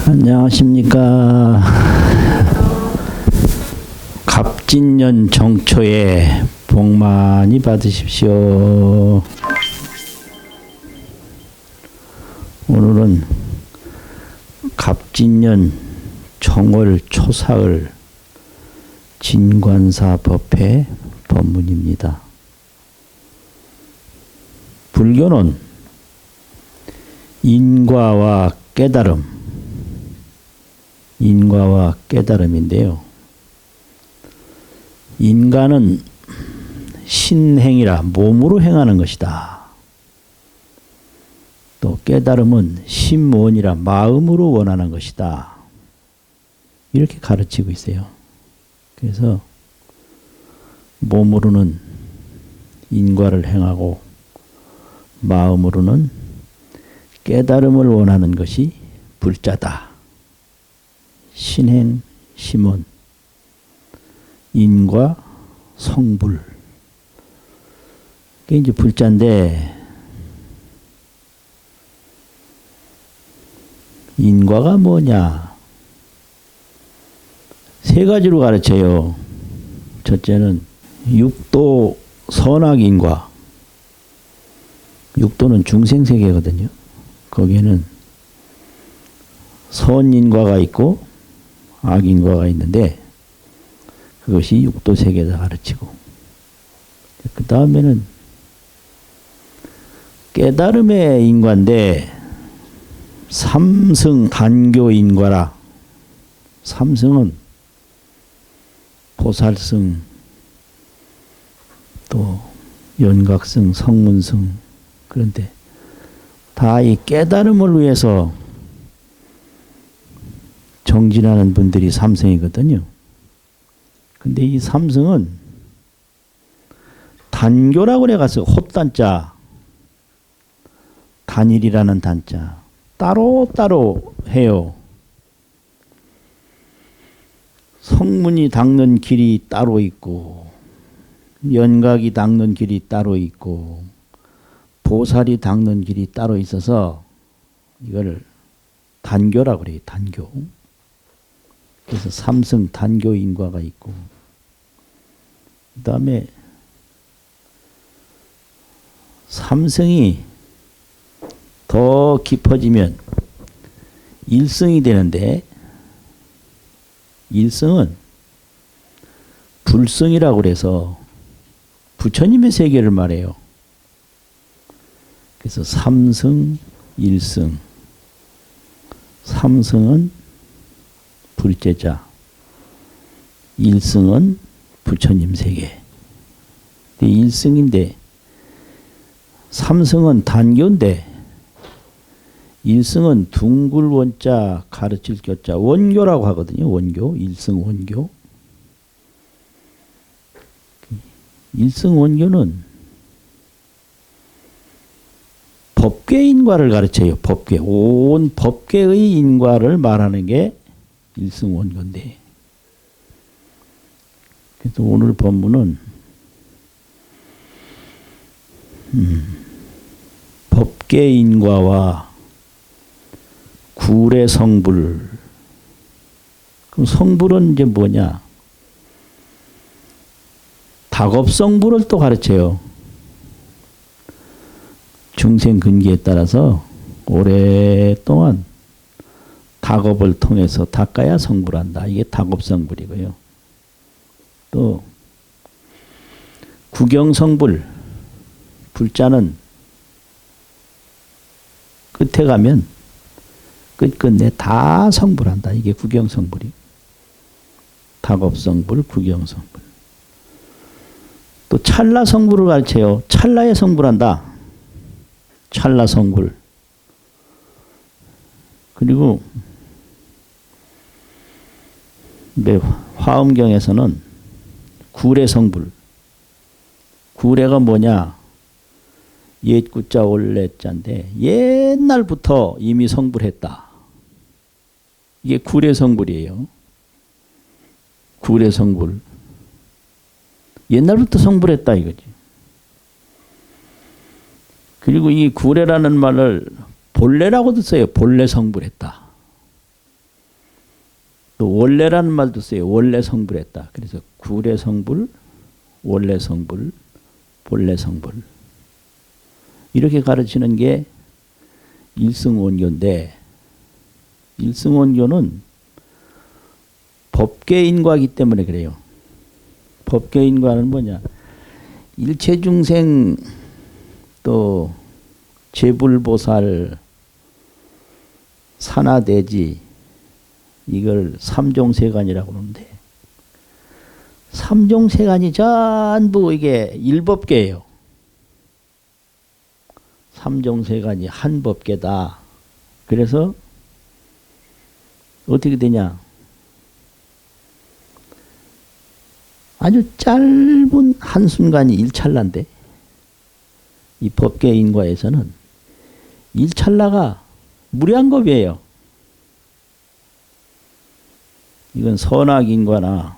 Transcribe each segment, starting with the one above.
안녕하십니까. 갑진년 정초에 복 많이 받으십시오. 오늘은 갑진년 정월 초사을 진관사 법회 법문입니다. 불교는 인과와 깨달음인데요. 인간은 신행이라 몸으로 행하는 것이다. 또 깨달음은 심원이라 마음으로 원하는 것이다. 이렇게 가르치고 있어요. 그래서 몸으로는 인과를 행하고 마음으로는 깨달음을 원하는 것이 불자다. 신행, 심원, 인과, 성불. 그게 이제 불자인데, 인과가 뭐냐? 세 가지로 가르쳐요. 첫째는 육도 선악인과. 육도는 중생세계거든요. 거기에는 선인과가 있고 악인과가 있는데 그것이 육도세계에서 가르치고, 그 다음에는 깨달음의 인과인데 삼승 단교인과라. 삼승은 보살승, 또 연각승, 성문승, 그런데 다 이 깨달음을 위해서 정진하는 분들이 삼승이거든요. 근데 이 삼승은 단교라고 해가서 헛단자, 단일이라는 단자, 따로따로 해요. 성문이 닦는 길이 따로 있고, 연각이 닦는 길이 따로 있고, 보살이 닦는 길이 따로 있어서 이걸 단교라고 그래요. 단교. 그래서 삼승 단교인과가 있고, 그 다음에 삼승이 더 깊어지면 일승이 되는데, 일승은 불승이라고 그래서 부처님의 세계를 말해요. 그래서 삼승, 일승. 삼승은 불제자, 일승은 부처님 세계. 일승인데, 삼승은 단교인데, 일승은 둥글 원자 가르칠 교자, 원교라고 하거든요. 원교, 일승 원교. 일승 원교는 법계 인과를 가르쳐요. 법계. 온 법계의 인과를 말하는 게 일승 원교인데. 그래서 오늘 법문은 법계 인과와 구례 성불. 그럼 성불은 이제 뭐냐? 닭업 성불을 또 가르쳐요. 중생 근기에 따라서 오랫동안 닭업을 통해서 닦아야 성불한다. 이게 닭업 성불이고요. 또 구경성불. 불자는 끝에 가면 끝끝내 다 성불한다. 이게 구경성불이. 닭업성불, 구경성불. 또 찰나성불을 가르쳐요. 찰나에 성불한다. 찰나성불. 그리고 화엄경에서는 구례성불. 구례가 뭐냐? 옛구자 올레자인데 옛날부터 이미 성불했다. 이게 구례성불이에요. 구례성불. 옛날부터 성불했다 이거지. 그리고 이 구례라는 말을 본래라고도 써요. 본래 성불했다. 또 원래라는 말도 써요. 원래 성불했다. 그래서 구례 성불, 원래 성불, 본래 성불. 이렇게 가르치는 게 일승원교인데, 일승원교는 법계인과이기 때문에 그래요. 법계인과는 뭐냐? 일체중생 또 제불보살 산하대지 이걸 삼종세간이라고 그러는데, 삼종세간이 전부 이게 일법계예요. 삼종세간이 한 법계다. 그래서 어떻게 되냐? 아주 짧은 한순간이 일찰나인데, 이 법계인과에서는 일찰나가 무량겁이에요. 이건 선악인과나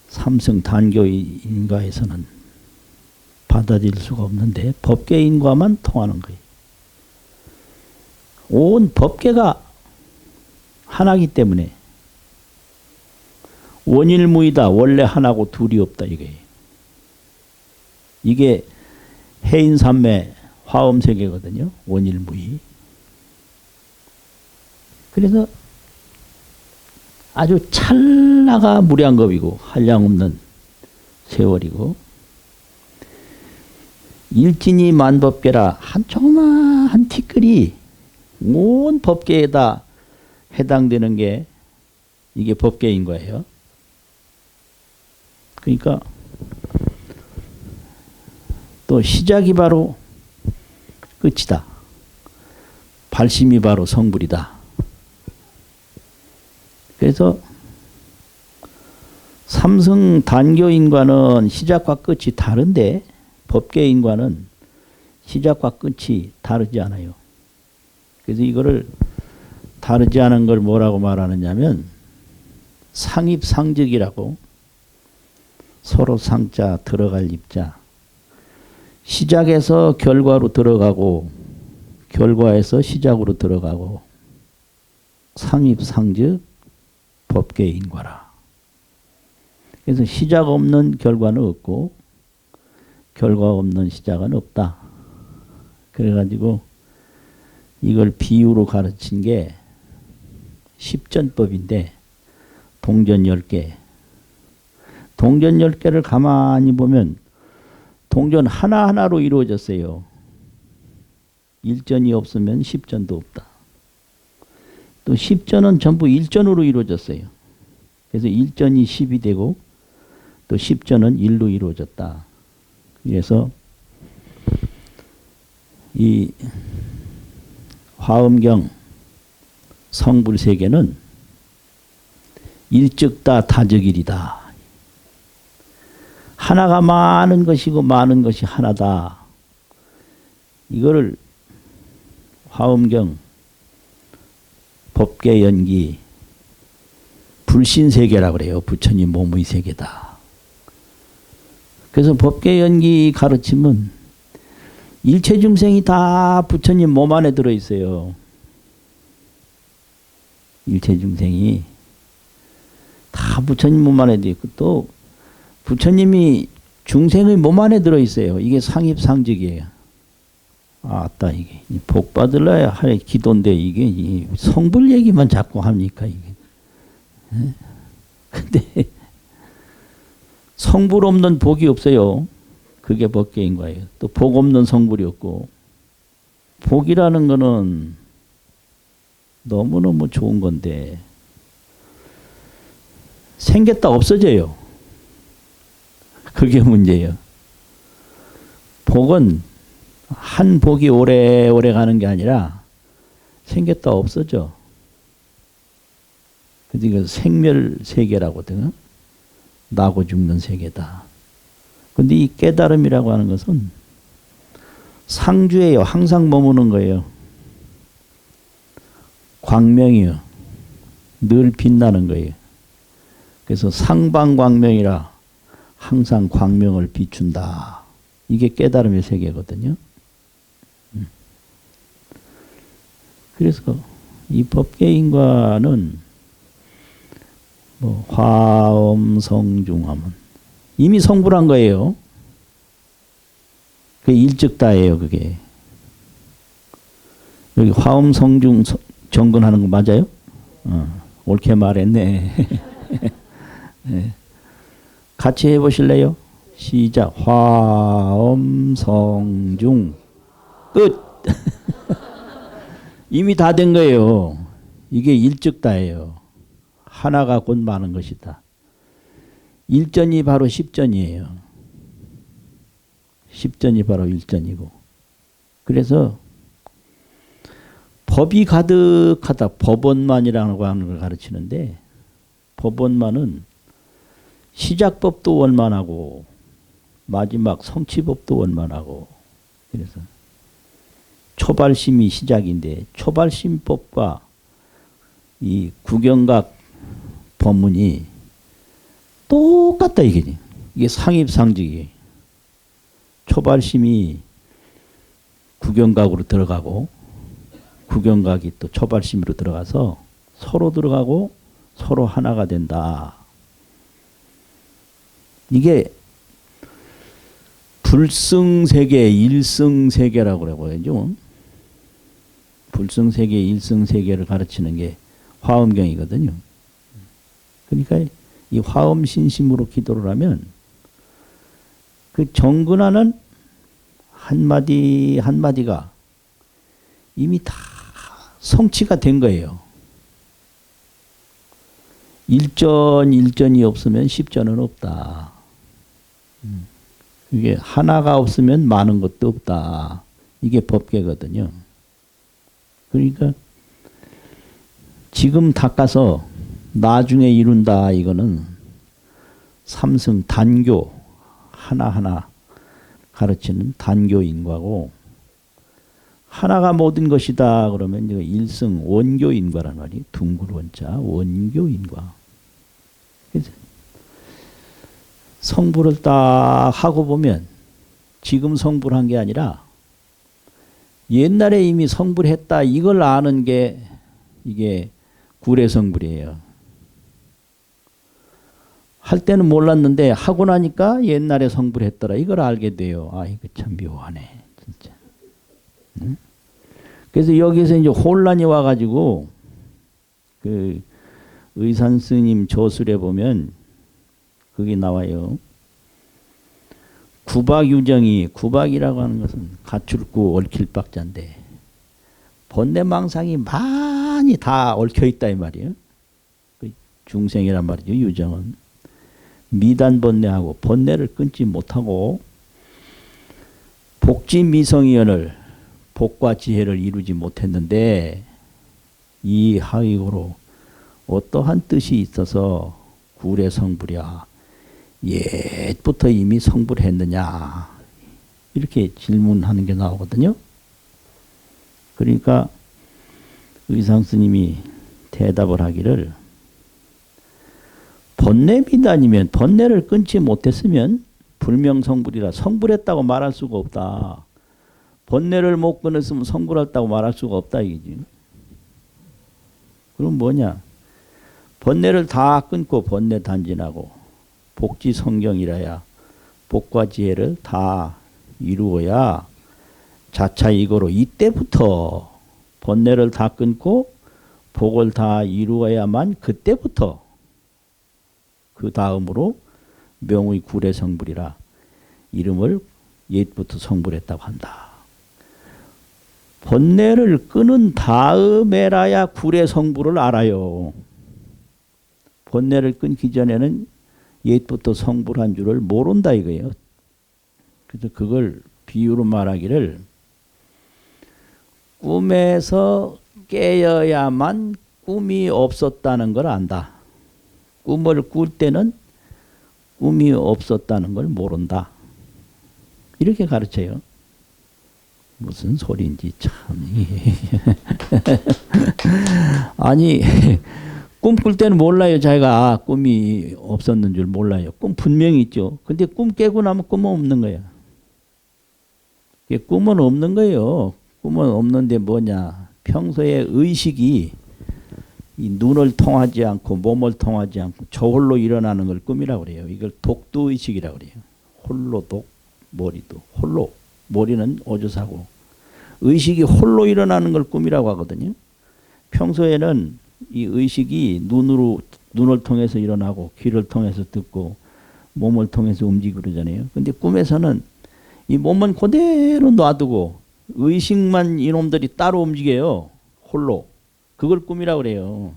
삼성 단교인과에서는 받아들일 수가 없는데 법계인과만 통하는 거예요. 온 법계가 하나이기 때문에 원일무이다. 원래 하나고 둘이 없다 이게. 이게 해인삼매 화엄세계거든요. 원일무이. 그래서 아주 찰나가 무량겁이고 한량없는 세월이고, 일진이 만법계라 한 조그마한 티끌이 온 법계에다 해당되는 게 이게 법계인 거예요. 그러니까 또 시작이 바로 끝이다. 발심이 바로 성불이다. 그래서 삼성 단교인과는 시작과 끝이 다른데 법계인과는 시작과 끝이 다르지 않아요. 그래서 이거를 다르지 않은 걸 뭐라고 말하느냐면 상입상즉이라고, 서로 상자 들어갈 입자, 시작에서 결과로 들어가고 결과에서 시작으로 들어가고, 상입상즉 법계인과라. 그래서 시작 없는 결과는 없고 결과 없는 시작은 없다. 그래가지고 이걸 비유로 가르친 게 십전법인데, 동전 10개. 동전 10개를 가만히 보면 동전 하나하나로 이루어졌어요. 일전이 없으면 십전도 없다. 또 십전은 전부 일전으로 이루어졌어요. 그래서 일전이 10이 되고 또 십전은 1로 이루어졌다. 그래서 이 화엄경 성불세계는 일즉다 다즉일이다. 하나가 많은 것이고 많은 것이 하나다. 이거를 화엄경 법계연기 불신세계라고 그래요. 부처님 몸의 세계다. 그래서 법계연기 가르침은 일체중생이 다 부처님 몸 안에 들어있어요. 일체중생이 다 부처님 몸 안에 들어있고, 또 부처님이 중생의 몸 안에 들어있어요. 이게 상입상즉이에요. 아따, 이게 복 받으려야 할 기도인데 이게 성불 얘기만 자꾸 합니까 이게. 근데 성불 없는 복이 없어요. 그게 법계인 거예요. 또 복 없는 성불이 없고, 복이라는 거는 너무너무 좋은 건데 생겼다 없어져요. 그게 문제예요. 복은 한 복이 오래오래 가는 게 아니라 생겼다 없어져. 그래서 이거 생멸세계라고 하거든. 나고 죽는 세계다. 근데 이 깨달음이라고 하는 것은 상주예요. 항상 머무는 거예요. 광명이요. 늘 빛나는 거예요. 그래서 상방광명이라 항상 광명을 비춘다. 이게 깨달음의 세계거든요. 그래서 이 법계인과는 뭐 화엄성중하면 이미 성불한 거예요. 그 일즉다예요, 그게. 여기 화엄성중 정근하는 거 맞아요? 옳게 말했네. 네. 같이 해보실래요? 시작. 화엄성중 끝. 이미 다 된 거예요. 이게 일즉다예요. 하나가 곧 많은 것이다. 일전이 바로 십전이에요. 십전이 바로 일전이고. 그래서 법이 가득하다. 법원만이라고 하는 걸 가르치는데, 법원만은 시작법도 원만하고 마지막 성취법도 원만하고, 그래서 초발심이 시작인데 초발심법과 이 구경각 법문이 똑같다 이게. 이게 상입상직이에요. 초발심이 구경각으로 들어가고 구경각이 또 초발심으로 들어가서 서로 들어가고 서로 하나가 된다. 이게 불승세계, 일승세계라고 그러거든요. 불승세계, 일승세계를 가르치는 게 화엄경이거든요. 그러니까 이 화엄신심으로 기도를 하면 그 정근하는 한마디 한마디가 이미 다 성취가 된 거예요. 일전이 없으면 십전은 없다. 이게 하나가 없으면 많은 것도 없다. 이게 법계거든요. 그러니까 지금 닦아서 나중에 이룬다. 이거는 삼승 단교 하나하나 가르치는 단교인과고, 하나가 모든 것이다 그러면 이거 일승 원교인과란 말이 둥글 원자 원교인과. 그래서 성불을 딱 하고 보면 지금 성불한 게 아니라 옛날에 이미 성불했다 이걸 아는 게 이게 구례성불이에요. 할 때는 몰랐는데 하고 나니까 옛날에 성불했더라 이걸 알게 돼요. 아 이거 참 묘하네 진짜. 응? 그래서 여기서 이제 혼란이 와가지고 그 의산 스님 조술에 보면 그게 나와요. 구박유정이, 구박이라고 하는 것은 가출구 얽힐박자인데 번뇌망상이 많이 다 얽혀있다 이 말이에요. 그 중생이란 말이죠. 유정은 미단번뇌하고 번뇌를 끊지 못하고 복지미성이연을 복과 지혜를 이루지 못했는데 이 하위고로 어떠한 뜻이 있어서 구례성불이야 옛부터 이미 성불했느냐 이렇게 질문하는 게 나오거든요. 그러니까 의상스님이 대답을 하기를 번뇌미단이면 번뇌를 끊지 못했으면 불명성불이라 성불했다고 말할 수가 없다. 번뇌를 못 끊었으면 성불했다고 말할 수가 없다 이거지. 그럼 뭐냐? 번뇌를 다 끊고 번뇌 단진하고 복지성경이라야 복과 지혜를 다 이루어야 자차이거로 이때부터 번뇌를 다 끊고 복을 다 이루어야만 그때부터 그 다음으로 명의 구례성불이라 이름을 옛부터 성불했다고 한다. 번뇌를 끊은 다음에라야 구례성불을 알아요. 번뇌를 끊기 전에는 옛부터 성불한 줄을 모른다 이거예요. 그래서 그걸 비유로 말하기를 꿈에서 깨어야만 꿈이 없었다는 걸 안다. 꿈을 꿀 때는 꿈이 없었다는 걸 모른다. 이렇게 가르쳐요. 무슨 소리인지 참. 아니 꿈 꿀 때는 몰라요. 자기가 꿈이 없었는 줄 몰라요. 꿈 분명히 있죠. 근데 꿈 깨고 나면 꿈은 없는 거야. 꿈은 없는 거예요. 꿈은 없는데 뭐냐. 평소에 의식이 이 눈을 통하지 않고 몸을 통하지 않고 저홀로 일어나는 걸 꿈이라고 그래요. 이걸 독두의식이라고 그래요. 홀로 독, 머리도 홀로. 머리는 오조사고 의식이 홀로 일어나는 걸 꿈이라고 하거든요. 평소에는 이 의식이 눈을 통해서 일어나고 귀를 통해서 듣고 몸을 통해서 움직이고 그러잖아요. 근데 꿈에서는 이 몸은 그대로 놔두고 의식만 이놈들이 따로 움직여요. 홀로. 그걸 꿈이라고 그래요.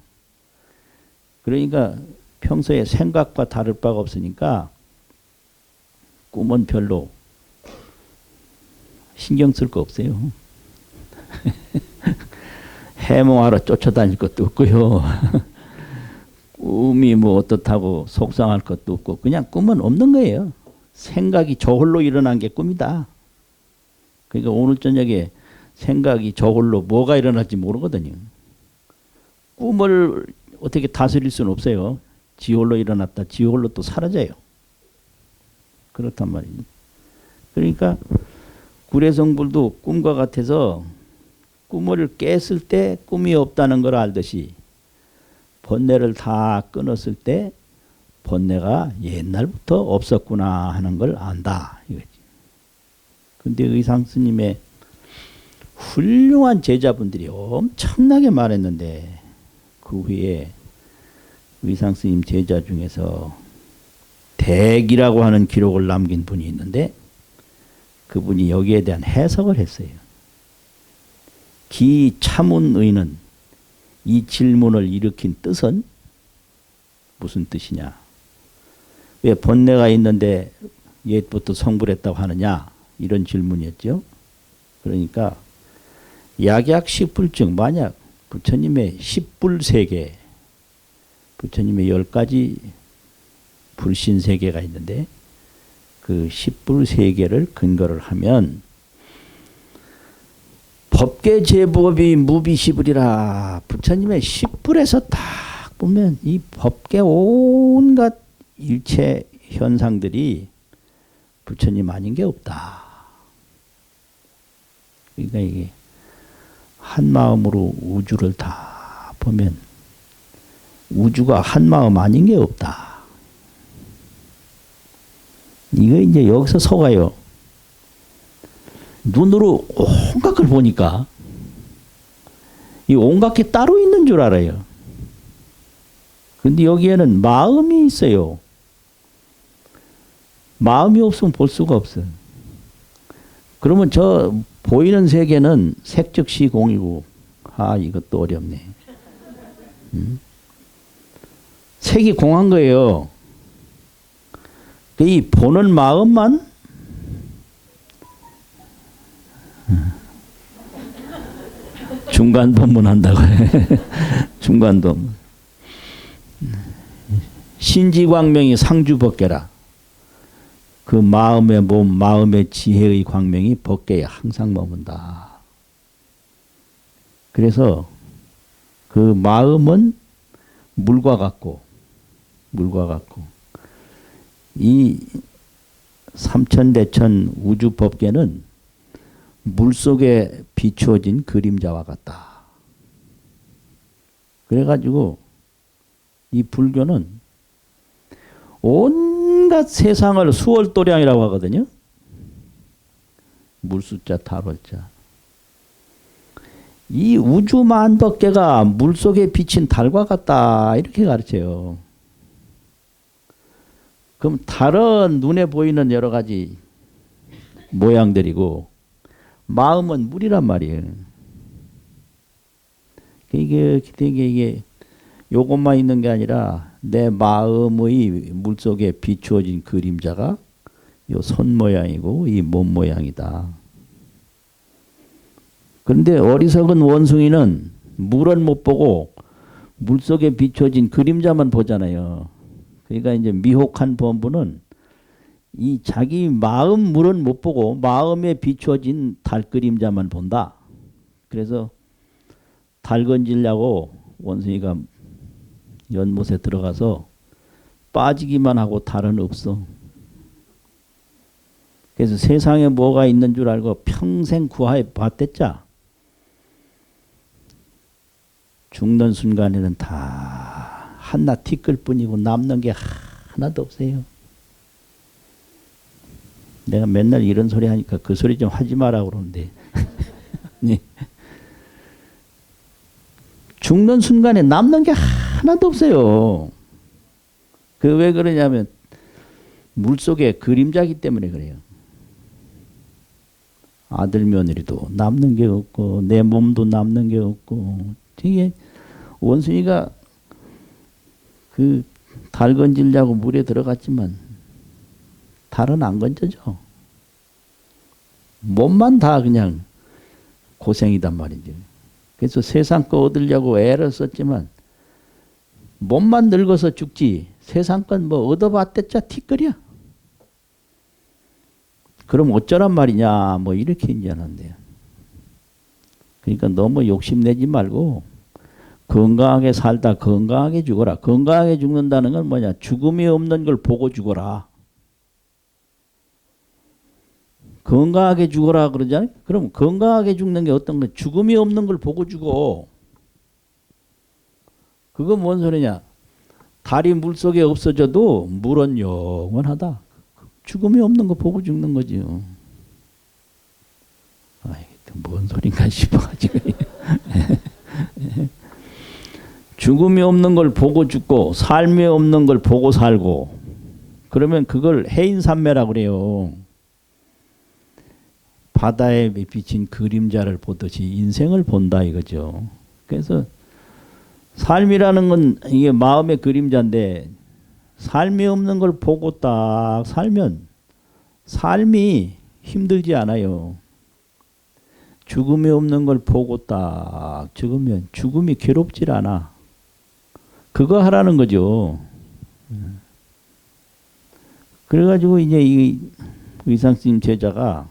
그러니까 평소에 생각과 다를 바가 없으니까 꿈은 별로 신경 쓸 거 없어요. 해몽하러 쫓아다닐 것도 없고요. 꿈이 뭐 어떻다고 속상할 것도 없고 그냥 꿈은 없는 거예요. 생각이 저홀로 일어난 게 꿈이다. 그러니까 오늘 저녁에 생각이 저홀로 뭐가 일어날지 모르거든요. 꿈을 어떻게 다스릴 수는 없어요. 지홀로 일어났다 지홀로 또 사라져요. 그렇단 말이에요. 그러니까 구례성불도 꿈과 같아서 꿈을 깼을 때 꿈이 없다는 걸 알듯이 번뇌를 다 끊었을 때 번뇌가 옛날부터 없었구나 하는 걸 안다 이거지. 근데 의상스님의 훌륭한 제자분들이 엄청나게 많았는데 그 후에 의상스님 제자 중에서 대기라고 하는 기록을 남긴 분이 있는데 그분이 여기에 대한 해석을 했어요. 기차문의는 이 질문을 일으킨 뜻은 무슨 뜻이냐? 왜 번뇌가 있는데 옛부터 성불했다고 하느냐? 이런 질문이었죠. 그러니까 약약십불증 만약 부처님의 십불세계 부처님의 10가지 불신세계가 있는데 그 십불세계를 근거를 하면 법계제법이 무비시불이라 부처님의 십불에서 딱 보면 이 법계 온갖 일체 현상들이 부처님 아닌 게 없다. 그러니까 이게 한 마음으로 우주를 다 보면 우주가 한 마음 아닌 게 없다. 이거 이제 여기서 속아요. 눈으로 온갖 걸 보니까 이 온갖 게 따로 있는 줄 알아요. 근데 여기에는 마음이 있어요. 마음이 없으면 볼 수가 없어요. 그러면 저 보이는 세계는 색즉시 공이고 아 이것도 어렵네. 색이 공한 거예요. 이 보는 마음만 중간도문 한다고 해. 중간도문. 신지광명이 상주법계라. 그 마음의 몸, 마음의 지혜의 광명이 법계에 항상 머문다. 그래서 그 마음은 물과 같고 이 삼천대천 우주법계는 물속에 비추어진 그림자와 같다. 그래가지고 이 불교는 온갖 세상을 수월도량이라고 하거든요. 물수자 탈월자. 이 우주만법계가 물속에 비친 달과 같다 이렇게 가르쳐요. 그럼 달은 눈에 보이는 여러 가지 모양들이고 마음은 물이란 말이에요. 이게 요것만 있는 게 아니라 내 마음의 물속에 비추어진 그림자가 요 손 모양이고 이 몸 모양이다. 그런데 어리석은 원숭이는 물은 못 보고 물속에 비추어진 그림자만 보잖아요. 그러니까 이제 미혹한 범부는 이 자기 마음 물은 못 보고 마음에 비추어진 달 그림자만 본다. 그래서 달 건지려고 원숭이가 연못에 들어가서 빠지기만 하고 달은 없어. 그래서 세상에 뭐가 있는 줄 알고 평생 구하에 봤댔자 죽는 순간에는 다 한낱 티끌뿐이고 남는 게 하나도 없어요. 내가 맨날 이런 소리 하니까 그 소리 좀 하지 마라 그러는데 네. 죽는 순간에 남는 게 하나도 없어요. 그 왜 그러냐면 물속에 그림자기 때문에 그래요. 아들 며느리도 남는 게 없고 내 몸도 남는 게 없고 되게 원숭이가 그 달 건지려고 물에 들어갔지만 달은 안 건져져. 몸만 다 그냥 고생이단 말이지. 그래서 세상 거 얻으려고 애를 썼지만 몸만 늙어서 죽지 세상 건 뭐 얻어봤댔자 티끌이야. 그럼 어쩌란 말이냐 뭐 이렇게 인지하는데요. 그러니까 너무 욕심내지 말고 건강하게 살다 건강하게 죽어라. 건강하게 죽는다는 건 뭐냐? 죽음이 없는 걸 보고 죽어라. 건강하게 죽어라 그러잖아요. 그럼 건강하게 죽는 게 어떤 거? 죽음이 없는 걸 보고 죽어. 그건 뭔 소리냐? 달이 물속에 없어져도 물은 영원하다. 죽음이 없는 거 보고 죽는 거지요. 아이, 뭔 소린가 싶어가지고. 죽음이 없는 걸 보고 죽고 삶이 없는 걸 보고 살고 그러면 그걸 해인산매라고 그래요. 바다에 비친 그림자를 보듯이 인생을 본다 이거죠. 그래서 삶이라는 건 이게 마음의 그림자인데 삶이 없는 걸 보고 딱 살면 삶이 힘들지 않아요. 죽음이 없는 걸 보고 딱 죽으면 죽음이 괴롭질 않아. 그거 하라는 거죠. 그래가지고 이제 이 의상스님 제자가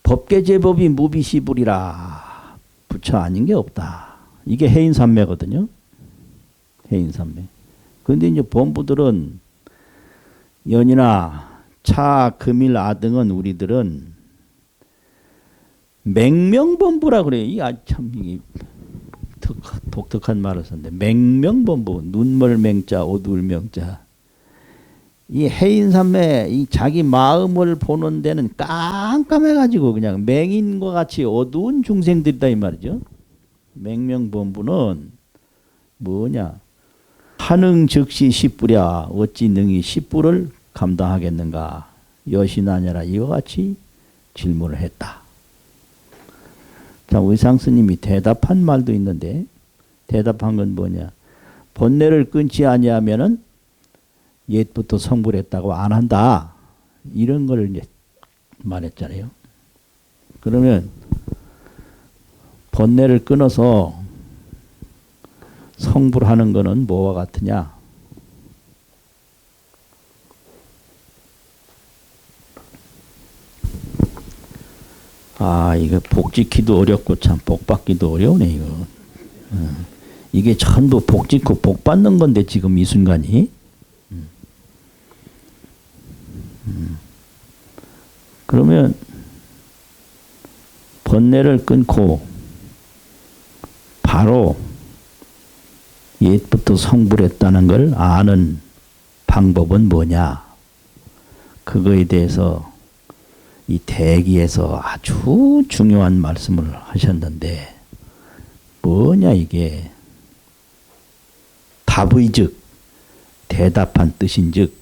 법계제법이 무비시불이라 부처 아닌 게 없다. 이게 해인산매거든요. 해인산매. 그런데 이제 범부들은 연이나 차, 금일, 아등은 우리들은 맹명범부라 그래요. 이 참 이게 독특한 말을 썼는데 맹명범부 눈물 맹자 오둘 명자 이 해인산매 이 자기 마음을 보는 데는 깜깜해가지고 그냥 맹인과 같이 어두운 중생들이다 이 말이죠. 맹명범부는 뭐냐? 한응 즉시 십부랴 어찌 능히 십부를 감당하겠는가? 여신하냐라 이와 같이 질문을 했다. 자, 의상스님이 대답한 말도 있는데 대답한 건 뭐냐? 번뇌를 끊지 아니하면은 옛부터 성불했다고 안 한다. 이런 걸 이제 말했잖아요. 그러면 번뇌를 끊어서 성불하는 거는 뭐와 같으냐? 아, 이거 복 지키도 어렵고 참 복 받기도 어려우네, 이거. 이게 전부 복 지고 복 받는 건데, 지금 이 순간이. 그러면, 번뇌를 끊고, 바로 옛부터 성불했다는 걸 아는 방법은 뭐냐? 그거에 대해서 이 대기에서 아주 중요한 말씀을 하셨는데 뭐냐 이게 답의즉 대답한 뜻인즉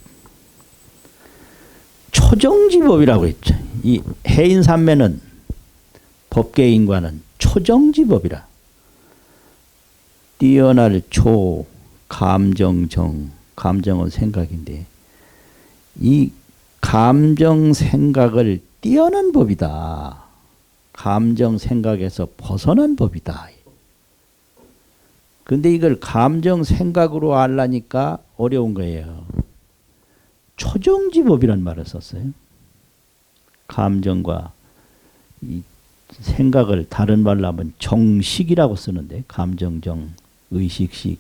초정지법이라고 했죠. 이 해인산매는 법계인과는 초정지법이라. 뛰어날 초 감정정 감정은 생각인데 이 감정 생각을 뛰어난 법이다. 감정 생각에서 벗어난 법이다. 근데 이걸 감정 생각으로 알라니까 어려운 거예요. 초정지법이란 말을 썼어요. 감정과 이 생각을 다른 말로 하면 정식이라고 쓰는데 감정정, 의식식.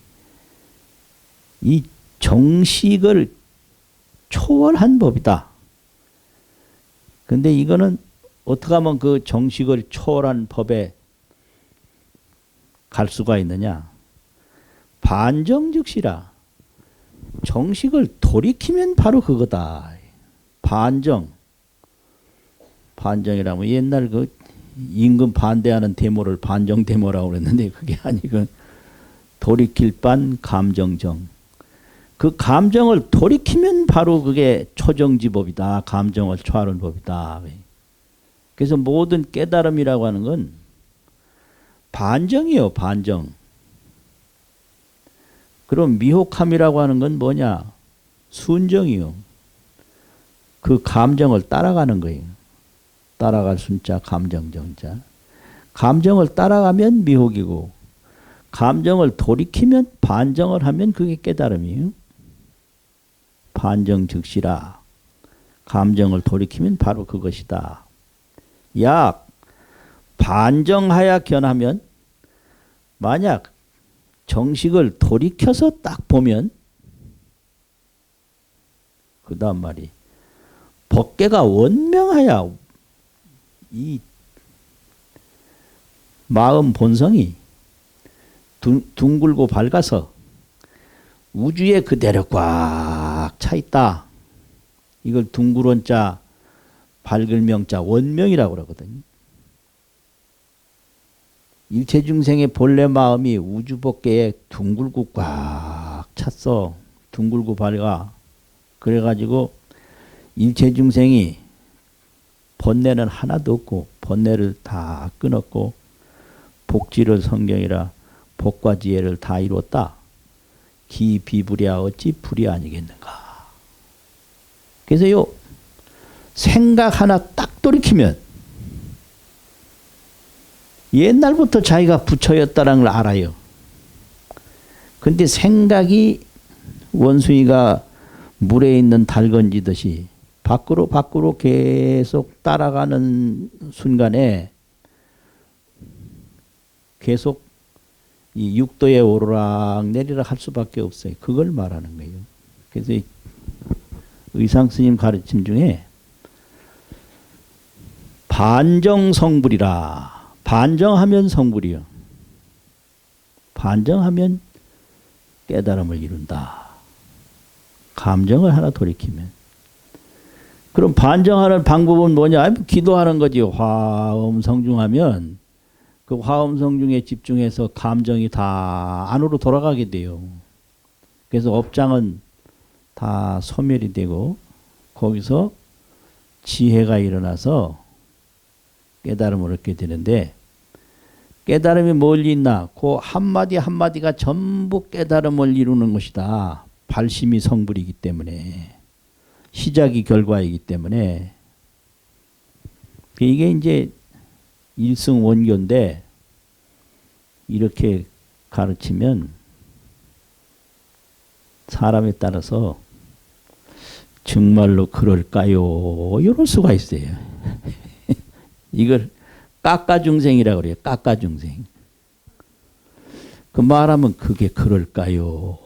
이 정식을 초월한 법이다. 근데 이거는 어떻게 하면 그 정식을 초월한 법에 갈 수가 있느냐? 반정즉시라. 정식을 돌이키면 바로 그거다. 반정. 반정이라면 옛날 그 임금 반대하는 데모를 반정데모라고 그랬는데 그게 아니고 돌이킬 반 감정정. 그 감정을 돌이키면 바로 그게 초정지법이다. 감정을 초하는 법이다. 그래서 모든 깨달음이라고 하는 건 반정이요. 반정. 그럼 미혹함이라고 하는 건 뭐냐? 순정이요. 그 감정을 따라가는 거예요. 따라갈 순자, 감정정자. 감정을 따라가면 미혹이고 감정을 돌이키면 반정을 하면 그게 깨달음이에요. 반정즉시라. 감정을 돌이키면 바로 그것이다. 약 반정하야 견하면 만약 정식을 돌이켜서 딱 보면 그 다음 말이 법계가 원명하야 이 마음 본성이 둥글고 밝아서 우주에 그대로 꽉 차 있다. 이걸 둥그런 자, 밝을 명자, 원명이라고 그러거든요. 일체중생의 본래 마음이 우주 법계에 둥글고 꽉 찼어. 둥글고 밝아. 그래가지고 일체중생이 번뇌는 하나도 없고 번뇌를 다 끊었고 복지를 성경이라 복과 지혜를 다 이뤘다. 기비불이야 어찌 불이 아니겠는가. 그래서 요 생각 하나 딱 돌이키면 옛날부터 자기가 부처였다는 걸 알아요. 근데 생각이 원숭이가 물에 있는 달 건지듯이 밖으로 계속 따라가는 순간에 계속 이 육도에 오르락 내리락 할 수밖에 없어요. 그걸 말하는 거예요. 그래서 의상 스님 가르침 중에 반정성불이라. 반정하면 성불이요. 반정하면 깨달음을 이룬다. 감정을 하나 돌이키면. 그럼 반정하는 방법은 뭐냐? 기도하는 거지. 화엄성중하면 그 화엄성중에 집중해서 감정이 다 안으로 돌아가게 돼요. 그래서 업장은 다 소멸이 되고 거기서 지혜가 일어나서 깨달음을 얻게 되는데 깨달음이 멀리 있나? 그 한마디 한마디가 전부 깨달음을 이루는 것이다. 발심이 성불이기 때문에 시작이 결과이기 때문에 이게 이제 일승원교인데 이렇게 가르치면 사람에 따라서 정말로 그럴까요? 이럴 수가 있어요. 이걸 깎아중생이라고 그래요. 깎아중생. 그 말하면 그게 그럴까요?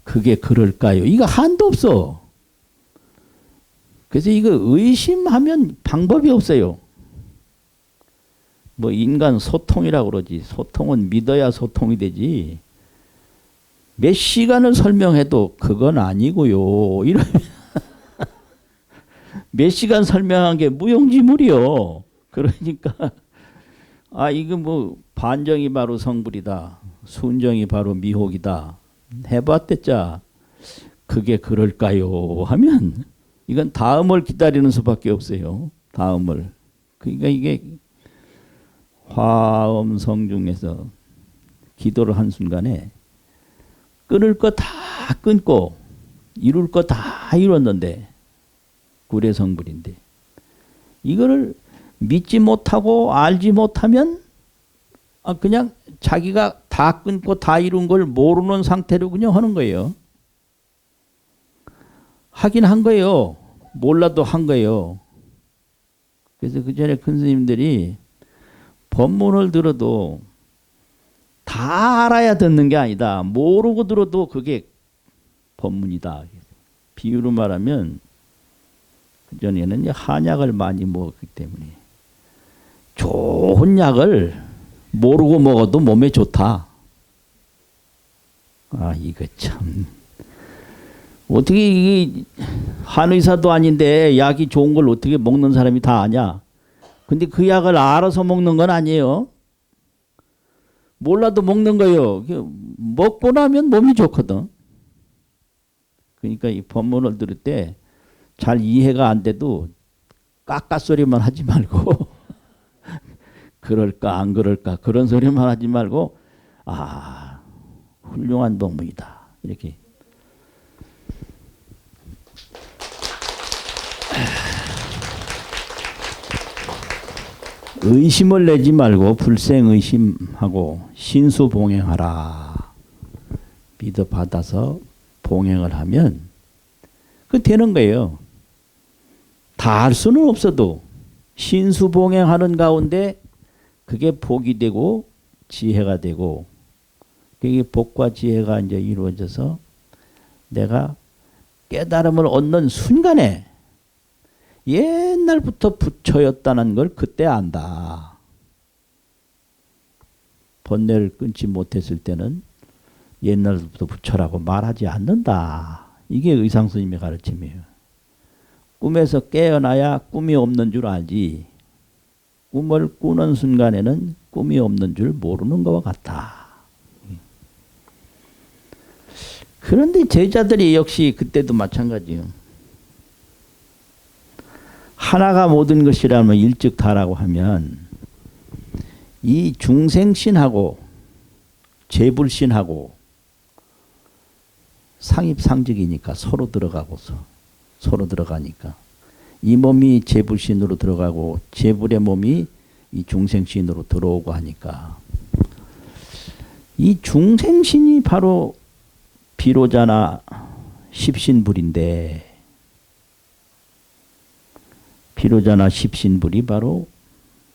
그게 그럴까요? 이거 한도 없어. 그래서 이거 의심하면 방법이 없어요. 뭐 인간 소통이라고 그러지. 소통은 믿어야 소통이 되지. 몇 시간을 설명해도 그건 아니고요. 이러면 몇 시간 설명한 게 무용지물이요. 그러니까 이거 뭐 반정이 바로 성불이다. 순정이 바로 미혹이다. 해봤댔자 그게 그럴까요? 하면 이건 다음을 기다리는 수밖에 없어요. 다음을. 그러니까 이게 화엄성중에서 기도를 한 순간에 끊을 거 다 끊고 이룰 거 다 이뤘는데 구례성불인데 이거를 믿지 못하고 알지 못하면 그냥 자기가 다 끊고 다 이룬 걸 모르는 상태로 그냥 하는 거예요. 하긴 한 거예요. 몰라도 한 거예요. 그래서 그 전에 큰 스님들이 법문을 들어도 다 알아야 듣는 게 아니다. 모르고 들어도 그게 법문이다. 비유로 말하면 그전에는 한약을 많이 먹었기 때문에 좋은 약을 모르고 먹어도 몸에 좋다. 아, 이거 참. 어떻게 이게 한의사도 아닌데 약이 좋은 걸 어떻게 먹는 사람이 다 아냐? 근데 그 약을 알아서 먹는 건 아니에요. 몰라도 먹는 거예요. 먹고 나면 몸이 좋거든. 그러니까 이 법문을 들을 때 잘 이해가 안 돼도 깎아소리만 하지 말고 그럴까 안 그럴까 그런 소리만 하지 말고 아, 훌륭한 법문이다. 이렇게. 의심을 내지 말고 불생의심하고 신수봉행하라. 믿어 받아서 봉행을 하면 그 되는 거예요. 다 할 수는 없어도 신수봉행하는 가운데 그게 복이 되고 지혜가 되고 그게 복과 지혜가 이제 이루어져서 내가 깨달음을 얻는 순간에 옛날부터 부처였다는 걸 그때 안다. 번뇌를 끊지 못했을 때는 옛날부터 부처라고 말하지 않는다. 이게 의상스님의 가르침이에요. 꿈에서 깨어나야 꿈이 없는 줄 알지. 꿈을 꾸는 순간에는 꿈이 없는 줄 모르는 것과 같다. 그런데 제자들이 역시 그때도 마찬가지예요. 하나가 모든 것이라면 일즉다라고 하면 이 중생신하고 재불신하고 상입상직이니까 서로 들어가니까 이 몸이 재불신으로 들어가고 재불의 몸이 이 중생신으로 들어오고 하니까 이 중생신이 바로 비로자나 십신불인데 비로자나 십신불이 바로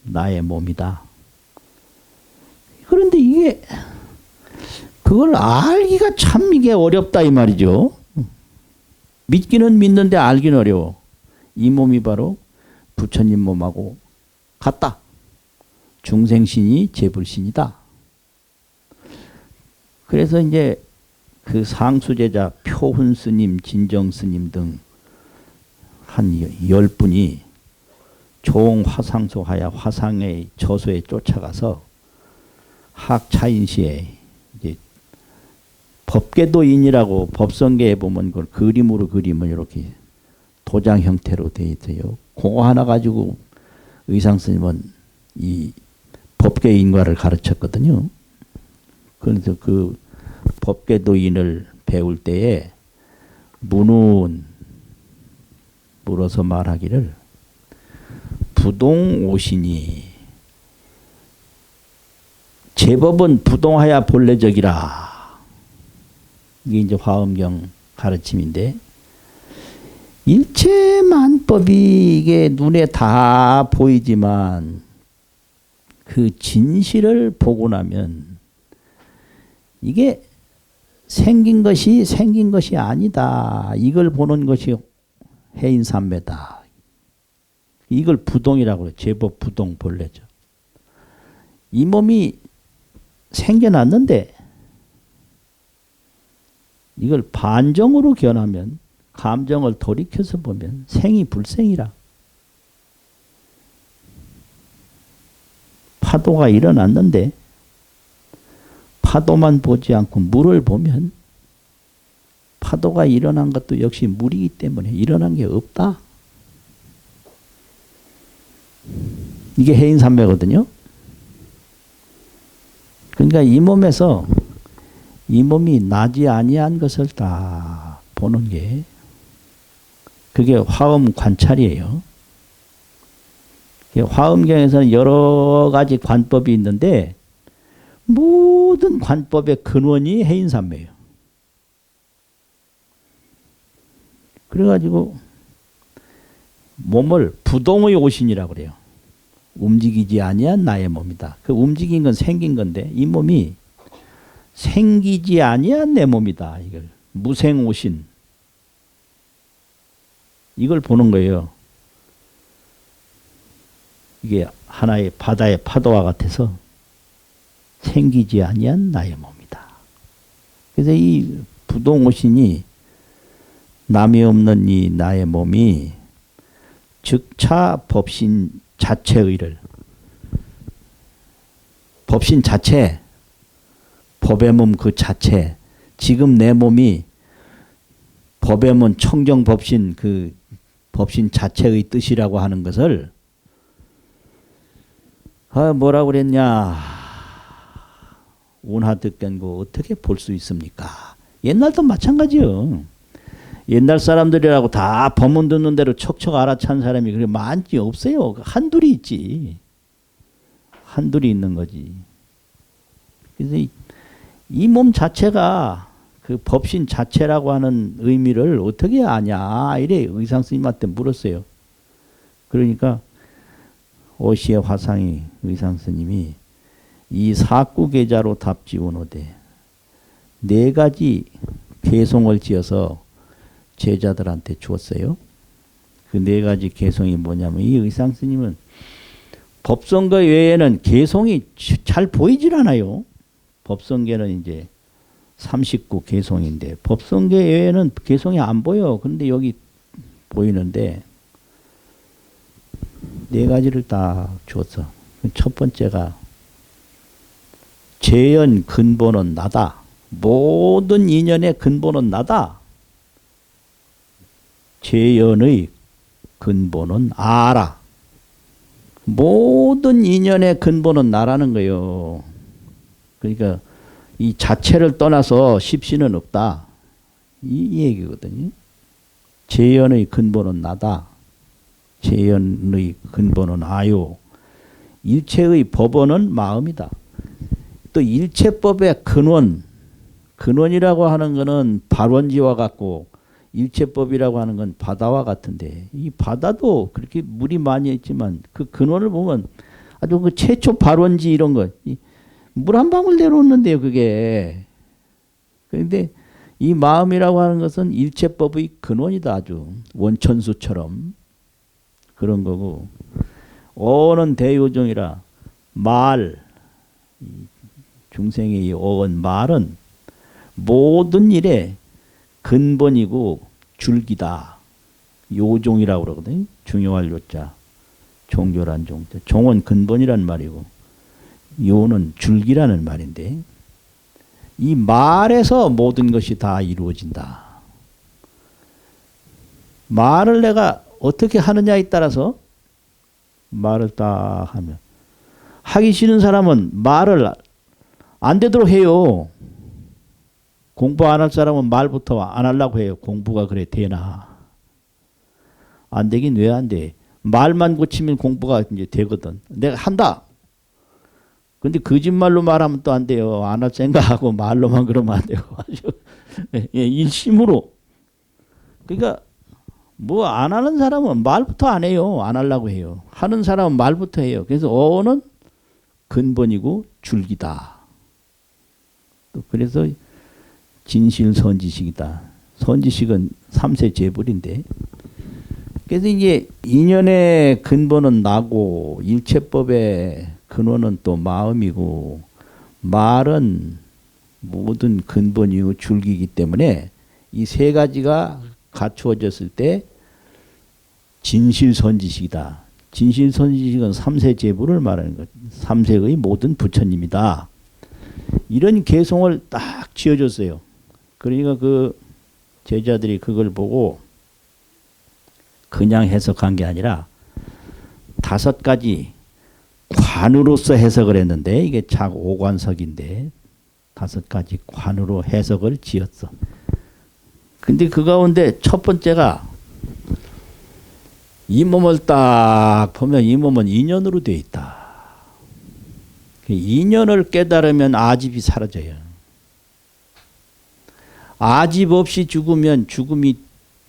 나의 몸이다. 그런데 이게 그걸 알기가 참 이게 어렵다 이 말이죠. 믿기는 믿는데 알기는 어려워. 이 몸이 바로 부처님 몸하고 같다. 중생신이 재불신이다. 그래서 이제 그 상수제자 표훈스님, 진정스님 등 한 10분이 종화상소 하야 화상의 저소에 쫓아가서 학차인시에 이제 법계도인이라고 법성계에 보면 그걸 그림으로 그리면 이렇게 도장 형태로 되어 있어요. 그거 하나 가지고 의상스님은 이 법계인과를 가르쳤거든요. 그래서 그 법계도인을 배울 때에 물어서 말하기를 부동오시니 제법은 부동하야 본래적이라. 이게 이제 화엄경 가르침인데 일체만법이 이게 눈에 다 보이지만 그 진실을 보고 나면 이게 생긴 것이 아니다. 이걸 보는 것이 해인삼매다. 이걸 부동이라고 그래요. 제법 부동 본래죠. 이 몸이 생겨났는데 이걸 반정으로 견하면 감정을 돌이켜서 보면 생이 불생이라. 파도가 일어났는데 파도만 보지 않고 물을 보면 파도가 일어난 것도 역시 물이기 때문에 일어난 게 없다. 이게 해인삼매거든요. 그러니까 이 몸에서 이 몸이 나지 아니한 것을 다 보는 게 그게 화엄 관찰이에요. 화엄경에서는 여러 가지 관법이 있는데 모든 관법의 근원이 해인삼매예요. 그래가지고 몸을 부동의 오신이라고 그래요. 움직이지 아니한 나의 몸이다. 그 움직인 건 생긴 건데 이 몸이 생기지 아니한 내 몸이다. 이걸 무생오신 이걸 보는 거예요. 이게 하나의 바다의 파도와 같아서 생기지 아니한 나의 몸이다. 그래서 이 부동오신이 남이 없는 이 나의 몸이 즉차 법신 자체의를, 법신 자체, 법의 몸 그 자체, 지금 내 몸이 법의 몸 청정법신 그 법신 자체의 뜻이라고 하는 것을 뭐라고 그랬냐, 운하득견고 어떻게 볼 수 있습니까? 옛날도 마찬가지요. 옛날 사람들이라고 다 법문 듣는 대로 척척 알아찬 사람이 그렇게 많지 없어요. 한둘이 있지. 한둘이 있는 거지. 그래서 이 몸 자체가 그 법신 자체라고 하는 의미를 어떻게 아냐 이래 의상 스님한테 물었어요. 그러니까 오시의 화상이 의상 스님이 이 사구계자로 답지우노되 네 가지 개송을 지어서 제자들한테 주었어요. 그 네 가지 개송이 뭐냐면, 이 의상 스님은 법성계 외에는 개송이 잘 보이질 않아요. 법성계는 이제 39 개송인데 법성계 외에는 개송이 안 보여. 그런데 여기 보이는데 네 가지를 딱 주었어. 첫 번째가 재연 근본은 나다. 모든 인연의 근본은 나다. 재연의 근본은 아라. 모든 인연의 근본은 나라는 거예요. 그러니까 이 자체를 떠나서 십신은 없다. 이 얘기거든요. 재연의 근본은 나다. 재연의 근본은 아요. 일체의 법원은 마음이다. 또 일체법의 근원이라고 하는 것은 발원지와 같고 일체법이라고 하는 건 바다와 같은데, 이 바다도 그렇게 물이 많이 있지만 그 근원을 보면 아주 그 최초 발원지 이런 거, 물 한 방울 내려오는데요, 그게. 그런데 이 마음이라고 하는 것은 일체법의 근원이다. 아주 원천수처럼 그런 거고, 어는 대요종이라 말, 중생의 이 어원 말은 모든 일의 근본이고 줄기다. 요종이라고 그러거든요. 중요할 요자, 종교란 종자. 종은 근본이란 말이고 요는 줄기라는 말인데, 이 말에서 모든 것이 다 이루어진다. 말을 내가 어떻게 하느냐에 따라서, 말을 딱 하면, 하기 싫은 사람은 말을 안 되도록 해요. 공부 안 할 사람은 말부터 안 하려고 해요. 공부가 그래 되나. 안 되긴 왜 안 돼. 말만 고치면 공부가 이제 되거든. 내가 한다. 근데 거짓말로 말하면 또 안 돼요. 안 할 생각하고 말로만 그러면 안 되고. 아주 일심으로. 그러니까 뭐 안 하는 사람은 말부터 안 해요. 안 하려고 해요. 하는 사람은 말부터 해요. 그래서 어는 근본이고 줄기다. 또 그래서 진실선지식이다. 선지식은 3세 재불인데, 그래서 이제 인연의 근본은 나고 일체법의 근원은 또 마음이고, 말은 모든 근본이고 줄기이기 때문에 이 세 가지가 갖추어졌을 때 진실선지식이다. 진실선지식은 3세 재불을 말하는 것. 3세의 모든 부처님이다. 이런 개송을 딱 지어줬어요. 그러니까 그 제자들이 그걸 보고 그냥 해석한 게 아니라 5가지 관으로서 해석을 했는데, 이게 작 5관석인데 5가지 관으로 해석을 지었어. 근데 그 가운데 첫 번째가, 이 몸을 딱 보면 이 몸은 인연으로 되어 있다. 인연을 깨달으면 아집이 사라져요. 아집 없이 죽으면 죽음이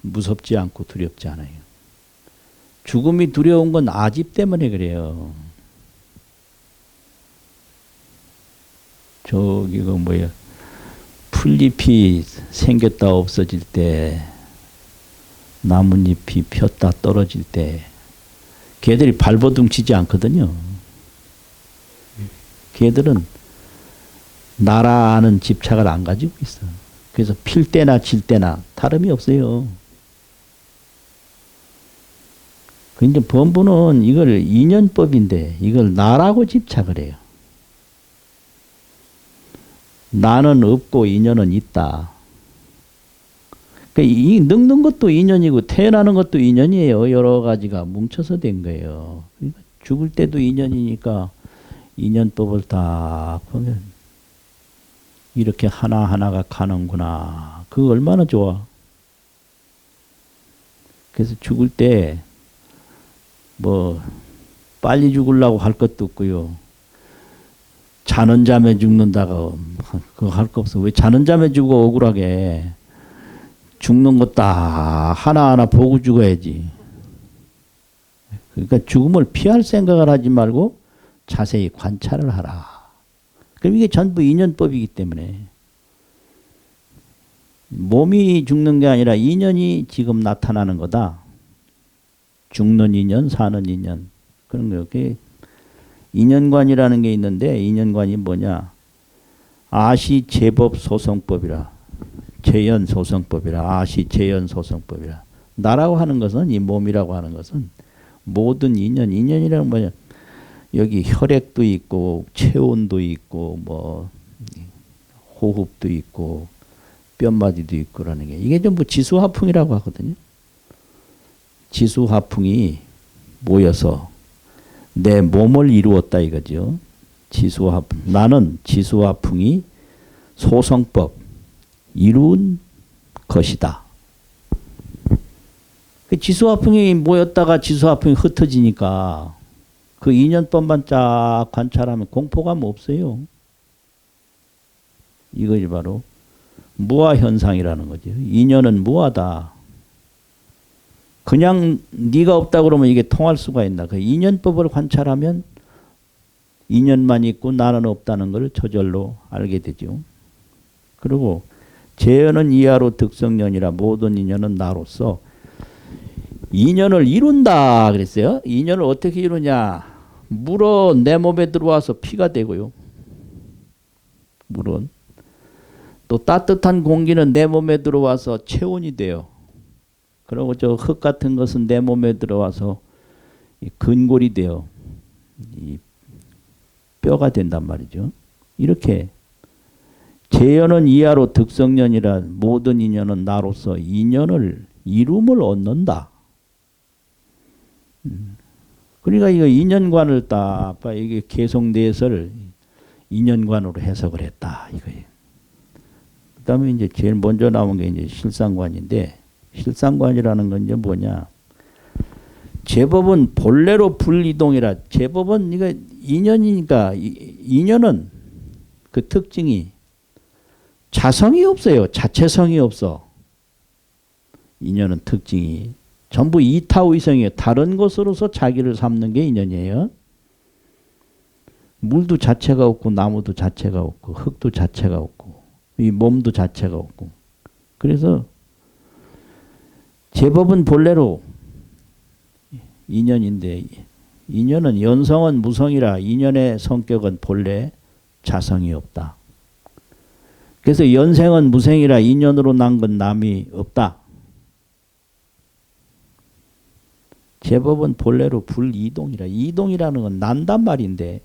무섭지 않고 두렵지 않아요. 죽음이 두려운 건 아집 때문에 그래요. 저기 그 뭐야, 풀잎이 생겼다 없어질 때, 나뭇잎이 폈다 떨어질 때 걔들이 발버둥 치지 않거든요. 걔들은 나라는 집착을 안 가지고 있어. 그래서 필 때나 질 때나 다름이 없어요. 근데 범부는 이걸 인연법인데 이걸 나라고 집착을 해요. 나는 없고 인연은 있다. 그러니까 이 늙는 것도 인연이고 태어나는 것도 인연이에요. 여러 가지가 뭉쳐서 된 거예요. 그러니까 죽을 때도 인연이니까 인연법을 딱 보면 이렇게 하나하나가 가는구나. 그거 얼마나 좋아. 그래서 죽을 때 뭐 빨리 죽으려고 할 것도 없고요. 자는 잠에 죽는다고 그거 할 거 없어. 왜 자는 잠에 죽어 억울하게. 죽는 거 딱 하나하나 보고 죽어야지. 그러니까 죽음을 피할 생각을 하지 말고 자세히 관찰을 하라. 그럼 이게 전부 인연법이기 때문에 몸이 죽는 게 아니라 인연이 지금 나타나는 거다. 죽는 인연, 사는 인연. 그런 거. 그게 인연관이라는 게 있는데 인연관이 뭐냐? 아시 제법 소송법이라. 재연 소송법이라. 아시 재연 소송법이라. 나라고 하는 것은 이 몸이라고 하는 것은 모든 인연. 인연이라는 뭐냐? 여기 혈액도 있고 체온도 있고 뭐 호흡도 있고 뼘마디도 있고 그러는 게 이게 전부 지수화풍이라고 하거든요. 지수화풍이 모여서 내 몸을 이루었다 이거죠. 지수화풍. 나는 지수화풍이 소성법 이룬 것이다. 그 지수화풍이 모였다가 지수화풍이 흩어지니까 그 인연법만 쫙 관찰하면 공포감 없어요. 이것이 바로 무아현상이라는 거죠. 인연은 무아다. 그냥 네가 없다 그러면 이게 통할 수가 있나. 그 인연법을 관찰하면 인연만 있고 나는 없다는 걸 저절로 알게 되죠. 그리고 재연은 이하로 득성년이라 모든 인연은 나로서 인연을 이룬다 그랬어요. 인연을 어떻게 이루냐. 물어 내 몸에 들어와서 피가 되고요. 물은. 또 따뜻한 공기는 내 몸에 들어와서 체온이 돼요. 그리고 저 흙 같은 것은 내 몸에 들어와서 근골이 되어 이 뼈가 된단 말이죠. 이렇게 재연은 이하로 득성년이라 모든 인연은 나로서 인연을 이룸을 얻는다. 그러니까 이거 인연관을 딱 이게 개성대설을 인연관으로 해석을 했다 이거예요. 그다음에 이제 제일 먼저 나온 게 이제 실상관인데. 실상관이라는 건 이제 뭐냐? 제법은 본래로 불이동이라. 제법은 이거 인연이니까 인연은 그 특징이 자성이 없어요. 자체성이 없어. 인연은 특징이 전부 이타의성이에요. 다른 것으로서 자기를 삼는 게 인연이에요. 물도 자체가 없고 나무도 자체가 없고 흙도 자체가 없고 이 몸도 자체가 없고. 그래서 제법은 본래로 인연인데 인연은 연성은 무성이라 인연의 성격은 본래 자성이 없다. 그래서 연생은 무생이라 인연으로 난 건 남이 없다. 제법은 본래로 불이동이라. 이동이라는 건 난단 말인데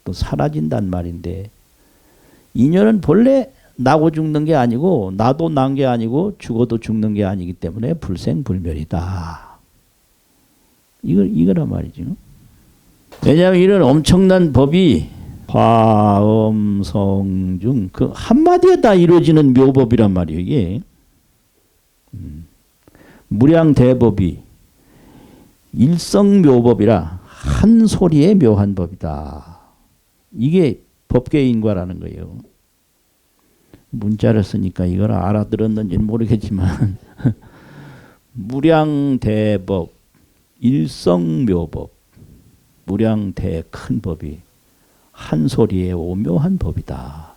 또 사라진단 말인데 인연은 본래 나고 죽는 게 아니고 나도 난 게 아니고 죽어도 죽는 게 아니기 때문에 불생불멸이다. 이거란 말이죠. 왜냐하면 이런 엄청난 법이 화엄성중 그 한마디에 다 이루어지는 묘법이란 말이에요. 이게 무량대법이 일성묘법이라 한 소리에 묘한 법이다. 이게 법계인과라는 거예요. 문자를 쓰니까 이걸 알아들었는지는 모르겠지만 무량대법 일성묘법 무량대 큰 법이 한 소리에 오묘한 법이다.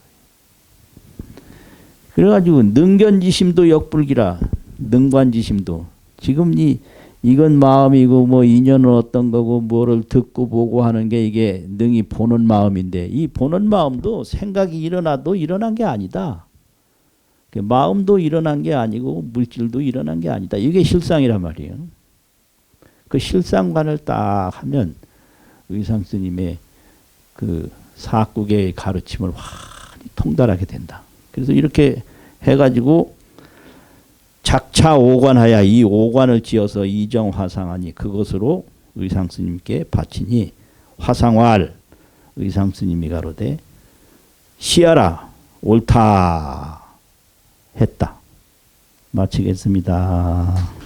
그래가지고 능견지심도 역불기라. 능관지심도 지금 이 이건 마음이고 뭐 인연은 어떤 거고 뭐를 듣고 보고 하는 게 이게 능히 보는 마음인데 이 보는 마음도 생각이 일어나도 일어난 게 아니다. 마음도 일어난 게 아니고 물질도 일어난 게 아니다. 이게 실상이란 말이에요. 그 실상관을 딱 하면 의상 스님의 그 사국의 가르침을 완전히 통달하게 된다. 그래서 이렇게 해가지고 작차 오관하야 이 오관을 지어서 이정 화상하니 그것으로 의상 스님께 바치니 화상활 의상 스님이 가로되 시하라 옳다 했다. 마치겠습니다.